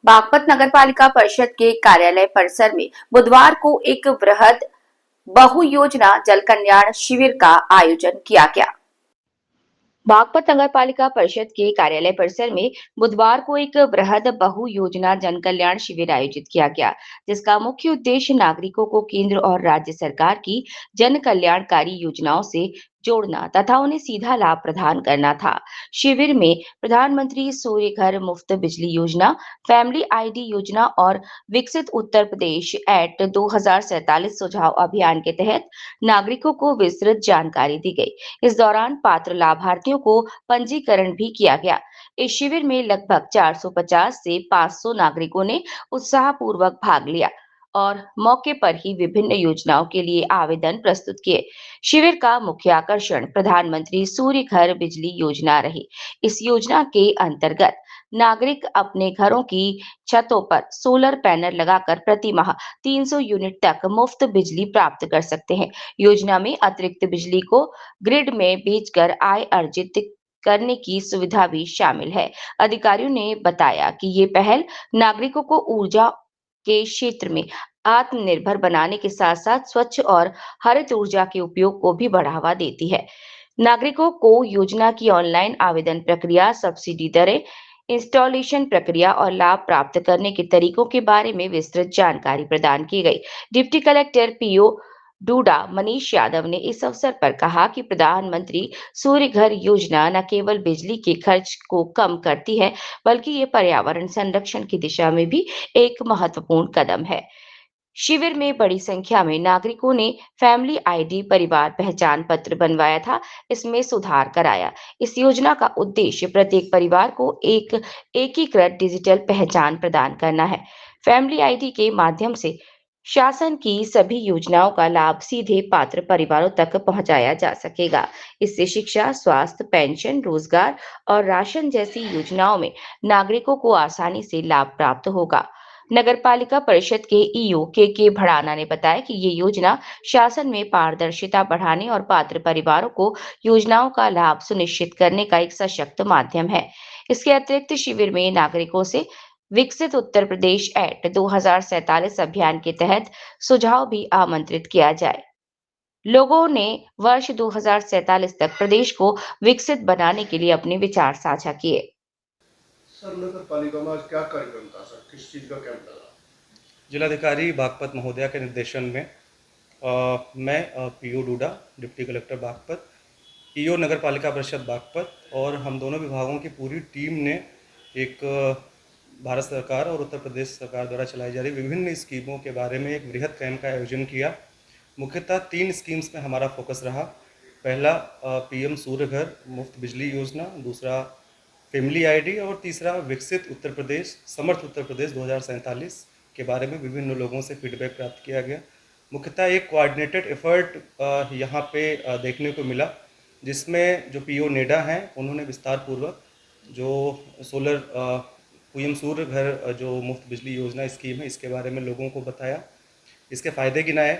बागपत नगरपालिका परिषद के कार्यालय परिसर में बुधवार को एक वृहद बहु योजना जल कल्याण शिविर का आयोजन किया गया। बागपत नगर पालिका परिषद के कार्यालय परिसर में बुधवार को एक वृहद बहु योजना जन कल्याण शिविर आयोजित किया गया, जिसका मुख्य उद्देश्य नागरिकों को केंद्र और राज्य सरकार की जन कल्याणकारी योजनाओं से जोड़ना तथा उन्हें सीधा लाभ प्रदान करना था। शिविर में प्रधानमंत्री सूर्य घर मुफ्त बिजली योजना, फैमिली आईडी योजना और विकसित उत्तर प्रदेश एट 2047 सुझाव अभियान के तहत नागरिकों को विस्तृत जानकारी दी गई। इस दौरान पात्र लाभार्थियों को पंजीकरण भी किया गया। इस शिविर में लगभग 450 से 500 नागरिकों ने उत्साहपूर्वक भाग लिया और मौके पर ही विभिन्न योजनाओं के लिए आवेदन प्रस्तुत किए। शिविर का मुख्य आकर्षण प्रधानमंत्री सूर्य घर बिजली योजना रही। इस योजना के अंतर्गत नागरिक अपने घरों की छतों पर सोलर पैनल लगाकर प्रति माह 300 यूनिट तक मुफ्त बिजली प्राप्त कर सकते हैं। योजना में अतिरिक्त बिजली को ग्रिड में बेचकर आय अर्जित करने की सुविधा भी शामिल है। अधिकारियों ने बताया कि ये पहल नागरिकों को ऊर्जा के क्षेत्र में आत्मनिर्भर बनाने के साथ साथ स्वच्छ और हरित ऊर्जा के उपयोग को भी बढ़ावा देती है। नागरिकों को योजना की ऑनलाइन आवेदन प्रक्रिया, सब्सिडी दरें, इंस्टॉलेशन प्रक्रिया और लाभ प्राप्त करने के तरीकों के बारे में विस्तृत जानकारी प्रदान की गई। Deputy collector PO DUDA Manish Yadav ने इस अवसर पर कहा कि प्रधानमंत्री सूर्य घर योजना न केवल बिजली के खर्च को कम करती है, बल्कि ये पर्यावरण संरक्षण की दिशा में भी एक महत्वपूर्ण कदम है। शिविर में बड़ी संख्या में नागरिकों ने फैमिली आईडी परिवार पहचान पत्र बनवाया था, इसमें सुधार कराया। इस योजना का उद्देश्य प्रत्येक परिवार को एक एकीकृत डिजिटल पहचान प्रदान करना है। फैमिली आईडी के माध्यम से शासन की सभी योजनाओं का लाभ सीधे पात्र परिवारों तक पहुंचाया जा सकेगा। इससे शिक्षा, स्वास्थ्य, पेंशन, रोजगार और राशन जैसी योजनाओं में नागरिकों को आसानी से लाभ प्राप्त होगा। नगरपालिका परिषद के ईओ के भड़ाना ने बताया कि ये योजना शासन में पारदर्शिता बढ़ाने और पात्र परिवारों को योजनाओं का लाभ सुनिश्चित करने का एक सशक्त माध्यम है। इसके अतिरिक्त शिविर में नागरिकों से विकसित उत्तर प्रदेश एक्ट 2047 अभियान के तहत सुझाव भी आमंत्रित किया जाए। लोगों ने वर्ष 2047 तक प्रदेश को विकसित बनाने के लिए अपने विचार साझा किए। सर, नगर पालिका में आज क्या कार्यक्रम था सर? किस चीज़ का कैंप लगा? जिलाधिकारी बागपत महोदया के निर्देशन में मैं PO DUDA, deputy collector Baghpat, EO नगर पालिका परिषद बागपत और हम दोनों विभागों की पूरी टीम ने एक भारत सरकार और उत्तर प्रदेश सरकार द्वारा चलाई जा रही विभिन्न स्कीमों के बारे में एक वृहद कैंप का आयोजन किया। मुख्यतः 3 स्कीम्स में हमारा फोकस रहा। पहला पीएम सूर्य घर मुफ्त बिजली योजना, दूसरा फैमिली आईडी और तीसरा विकसित उत्तर प्रदेश, समर्थ उत्तर प्रदेश 2047 के बारे में विभिन्न लोगों से फीडबैक प्राप्त किया गया। मुख्यतः एक कोऑर्डिनेटेड एफर्ट यहाँ पे देखने को मिला, जिसमें जो पीओ नेडा हैं उन्होंने विस्तार पूर्वक जो सोलर पीएम सूर्य घर जो मुफ्त बिजली योजना स्कीम है इसके बारे में लोगों को बताया, इसके फ़ायदे गिनाए।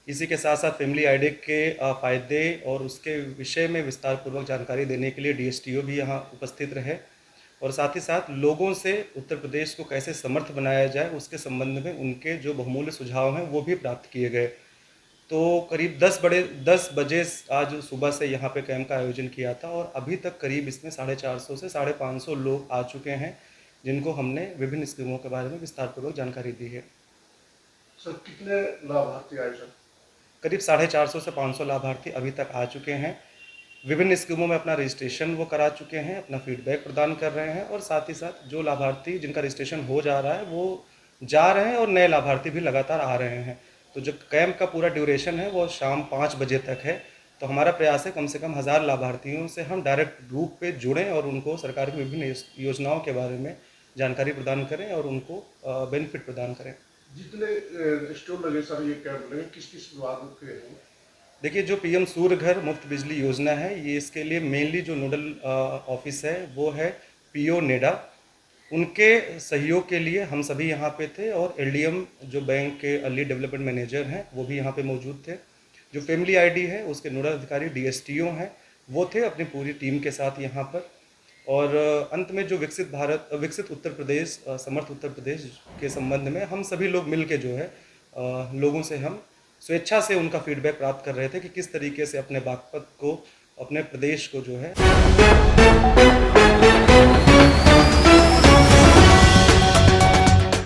इसी के साथ साथ फैमिली आईडी के फ़ायदे और उसके विषय में विस्तार पूर्वक जानकारी देने के लिए डीएसटीओ भी यहाँ उपस्थित रहे और साथ ही साथ लोगों से उत्तर प्रदेश को कैसे समर्थ बनाया जाए उसके संबंध में उनके जो बहुमूल्य सुझाव हैं वो भी प्राप्त किए गए। तो करीब 10 बजे आज सुबह से यहाँ पे कैंप का आयोजन किया था और अभी तक करीब इसमें 450 से 550 लोग आ चुके हैं, जिनको हमने विभिन्न स्कीमों के बारे में विस्तारपूर्वक जानकारी दी है। सर, कितने लाभार्थी आए सर? करीब 450 से 500 लाभार्थी अभी तक आ चुके हैं। विभिन्न स्कीमों में अपना रजिस्ट्रेशन वो करा चुके हैं, अपना फीडबैक प्रदान कर रहे हैं और साथ ही साथ जो लाभार्थी जिनका रजिस्ट्रेशन हो जा रहा है वो जा रहे हैं और नए लाभार्थी भी लगातार आ रहे हैं। तो जो कैंप का पूरा ड्यूरेशन है वो शाम 5 बजे तक है। तो हमारा प्रयास है कम से कम 1000 लाभार्थियों से हम डायरेक्ट रूप पे जुड़ें और उनको सरकार की विभिन्न योजनाओं के बारे में जानकारी प्रदान करें और उनको बेनिफिट प्रदान करें। जितने स्टोर लगे सर, ये कैंप लगे, किस किस विभाग के हैं? देखिए, जो पीएम सूर्य घर मुफ्त बिजली योजना है ये इसके लिए मेनली जो नोडल ऑफिस है वो है पीओ नेडा। उनके सहयोग के लिए हम सभी यहाँ पे थे और एलडीएम जो बैंक के अर्ली डेवलपमेंट मैनेजर हैं वो भी यहाँ पे मौजूद थे। जो फैमिली आईडी है उसके नोडल अधिकारी डीएसटीओ हैं वो थे अपनी पूरी टीम के साथ यहाँ पर। और अंत में जो विकसित उत्तर प्रदेश, समर्थ उत्तर प्रदेश के संबंध में हम सभी लोग मिल के जो है लोगों से हम स्वेच्छा से उनका फीडबैक प्राप्त कर रहे थे कि किस तरीके से अपने बागपत को, अपने प्रदेश को जो है